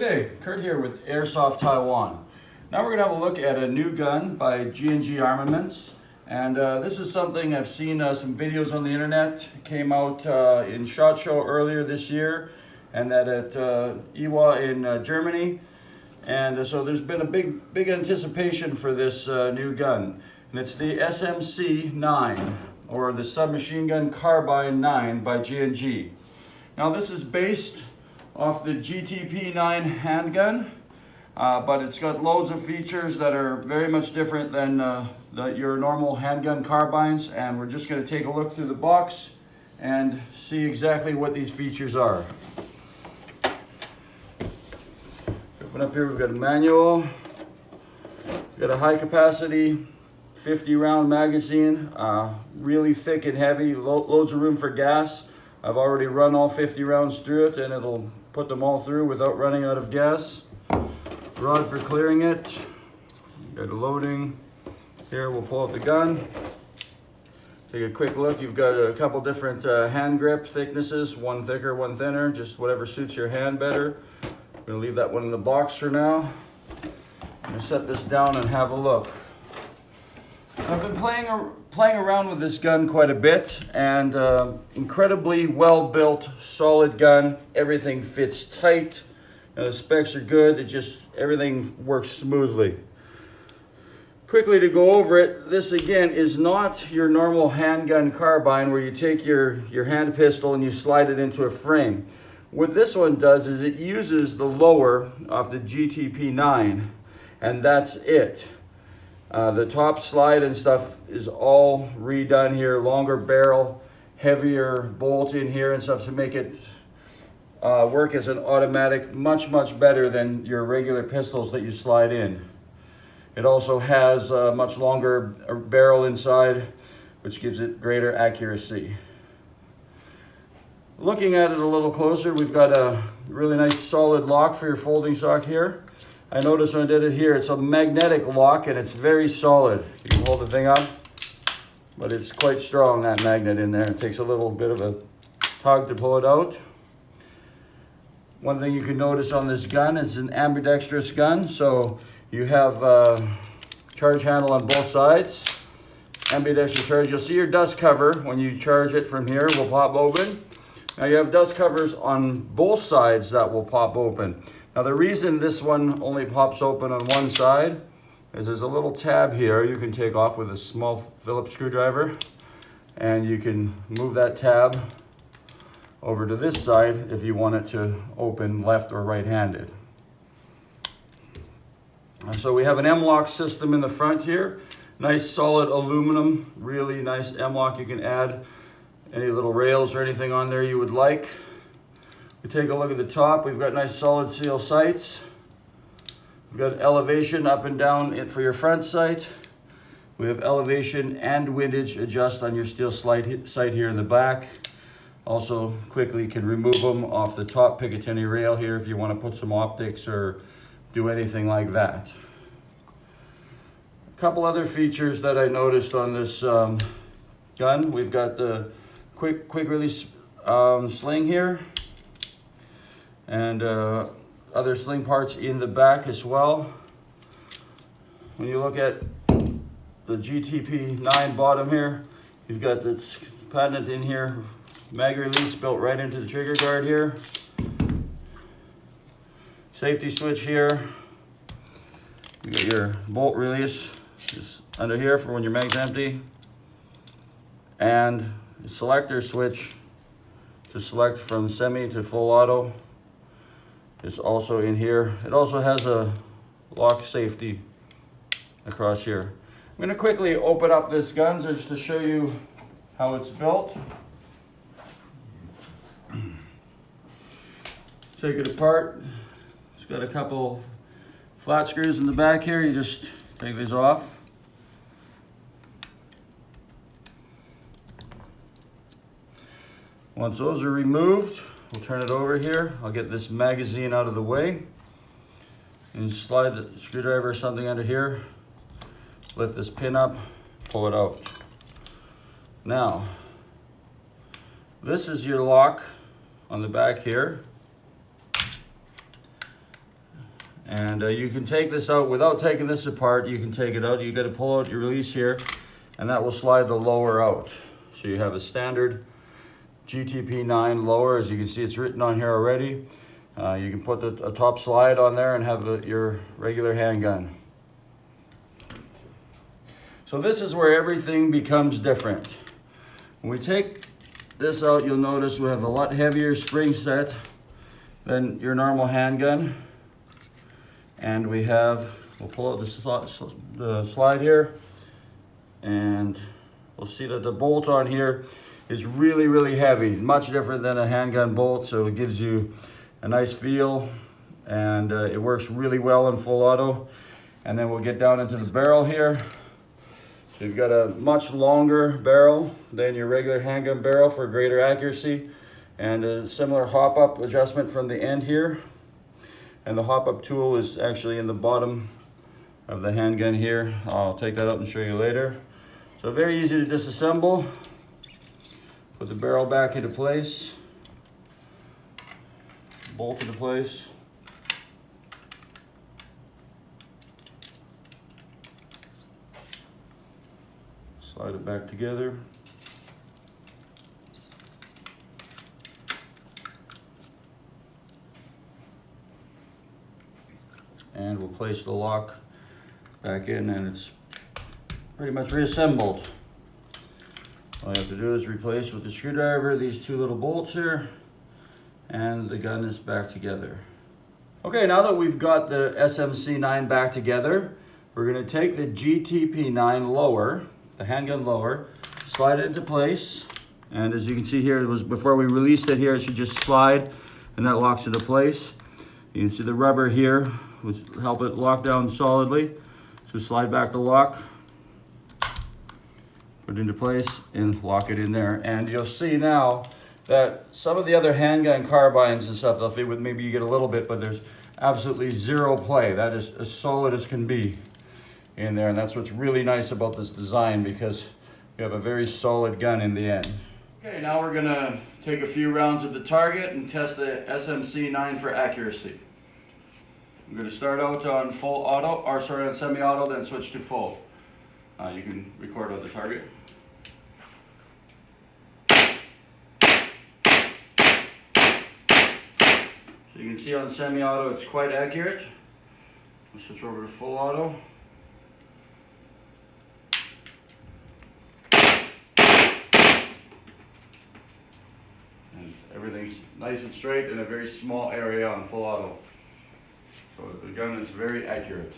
day, Kurt here with Airsoft Taiwan. Now we're going to have a look at a new gun by G&G Armaments. And this is something I've seen some videos on the internet. It came out in SHOT Show earlier this year, and that at IWA in Germany. And so there's been a big anticipation for this new gun. And it's the SMC-9, or the Submachine Gun Carbine 9 by G&G. Now this is based off the GTP-9 handgun, but it's got loads of features that are very much different than your normal handgun carbines, and we're just going to take a look through the box and see exactly what these features are. Open up here, we've got a manual, we've got a high capacity 50 round magazine, really thick and heavy, loads of room for gas. I've already run all 50 rounds through it, and it'll put them all through without running out of gas. Rod for clearing it. Got a loading. Here we'll pull out the gun. Take a quick look. You've got a couple different hand grip thicknesses, one thicker, one thinner, just whatever suits your hand better. I'm gonna leave that one in the box for now. I'm gonna set this down and have a look. I've been playing around with this gun quite a bit, and incredibly well built, solid gun. Everything fits tight. The specs are good. Everything works smoothly. Quickly to go over it, this again is not your normal handgun carbine where you take your hand pistol and you slide it into a frame. What this one does is it uses the lower of the GTP-9, and that's it. The top slide and stuff is all redone here, longer barrel, heavier bolt in here and stuff to make it work as an automatic much better than your regular pistols that you slide in. It also has a much longer barrel inside, which gives it greater accuracy. Looking at it a little closer, we've got a really nice solid lock for your folding stock here. I noticed when I did it here, it's a magnetic lock and it's very solid. You can hold the thing up, but it's quite strong, that magnet in there. It takes a little bit of a tug to pull it out. One thing you can notice on this gun is an ambidextrous gun, so you have a charge handle on both sides. Ambidextrous charge. You'll see your dust cover when you charge it from here will pop open. Now you have dust covers on both sides that will pop open. Now the reason this one only pops open on one side is there's a little tab here you can take off with a small Phillips screwdriver, and you can move that tab over to this side if you want it to open left or right-handed. So we have an M-lock system in the front here. Nice solid aluminum, really nice M-lock. You can add any little rails or anything on there you would like. We take a look at the top. We've got nice solid steel sights. We've got elevation up and down for your front sight. We have elevation and windage adjust on your steel sight here in the back. Also quickly can remove them off the top Picatinny rail here if you want to put some optics or do anything like that. A couple other features that I noticed on this gun. We've got the quick release sling here, and other sling parts in the back as well. When you look at the GTP-9 bottom here, you've got this patent in here, mag release built right into the trigger guard here. Safety switch here. You got your bolt release just under here for when your mag's empty, and the selector switch to select from semi to full auto is also in here. It also has a lock safety across here. I'm going to quickly open up this gun just to show you how it's built. Take it apart. It's got a couple flat screws in the back here. You just take these off. Once those are removed, we'll turn it over here. I'll get this magazine out of the way and slide the screwdriver or something under here. Lift this pin up, pull it out. Now, this is your lock on the back here. And you can take this out without taking this apart. You can take it out. You got to pull out your release here, and that will slide the lower out. So you have a standard GTP9 lower. As you can see, it's written on here already. You can put a top slide on there and have your regular handgun. So this is where everything becomes different. When we take this out, you'll notice we have a lot heavier spring set than your normal handgun. And we have, we'll pull out the slide here, and we'll see that the bolt on here is really, really heavy, much different than a handgun bolt, so it gives you a nice feel, and it works really well in full auto. And then we'll get down into the barrel here. So you've got a much longer barrel than your regular handgun barrel for greater accuracy, and a similar hop-up adjustment from the end here. And the hop-up tool is actually in the bottom of the handgun here. I'll take that out and show you later. So very easy to disassemble. Put the barrel back into place. Bolt into place. Slide it back together. And we'll place the lock back in, and it's pretty much reassembled. All you have to do is replace with the screwdriver these two little bolts here, and the gun is back together. Okay, now that we've got the SMC-9 back together, we're going to take the GTP-9 lower, the handgun lower, slide it into place, and as you can see here, it was before we released it here, it should just slide, and that locks into place. You can see the rubber here which help it lock down solidly. So slide back the lock, put it into place, and lock it in there. And you'll see now that some of the other handgun carbines and stuff, they'll fit with, maybe you get a little bit, but there's absolutely zero play. That is as solid as can be in there, and that's what's really nice about this design, because you have a very solid gun in the end. Okay, now we're gonna take a few rounds at the target and test the SMC-9 for accuracy. I'm going to start out on full auto, or sorry, on semi-auto, then switch to full. You can record on the target. So you can see on semi-auto it's quite accurate. We'll switch over to full auto. And everything's nice and straight in a very small area on full auto. So the gun is very accurate.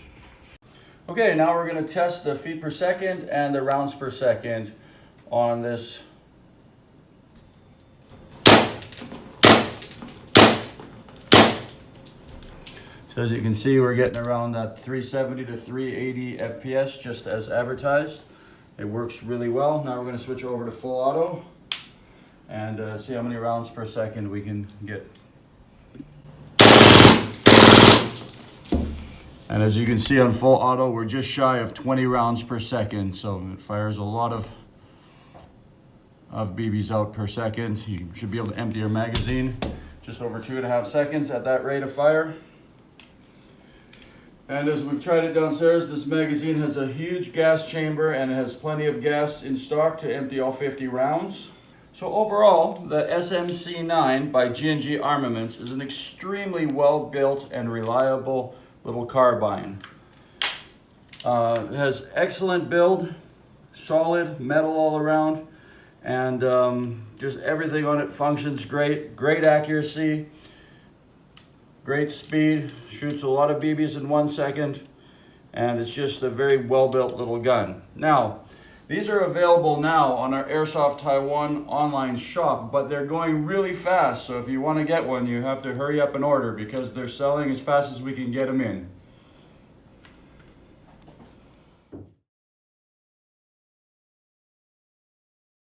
Okay, now we're going to test the feet per second and the rounds per second on this. So as you can see, we're getting around that 370 to 380 FPS just as advertised. It works really well. Now we're going to switch over to full auto and see how many rounds per second we can get. And as you can see on full auto, we're just shy of 20 rounds per second. So it fires a lot of BBs out per second. You should be able to empty your magazine just over 2.5 seconds at that rate of fire. And as we've tried it downstairs, this magazine has a huge gas chamber and it has plenty of gas in stock to empty all 50 rounds. So overall, the SMC-9 by G&G Armaments is an extremely well-built and reliable little carbine. It has excellent build, solid metal all around, and just everything on it functions great. Great accuracy, great speed, shoots a lot of BBs in 1 second, and it's just a very well-built little gun. Now, these are available now on our Airsoft Taiwan online shop, but they're going really fast. So if you want to get one, you have to hurry up and order because they're selling as fast as we can get them in.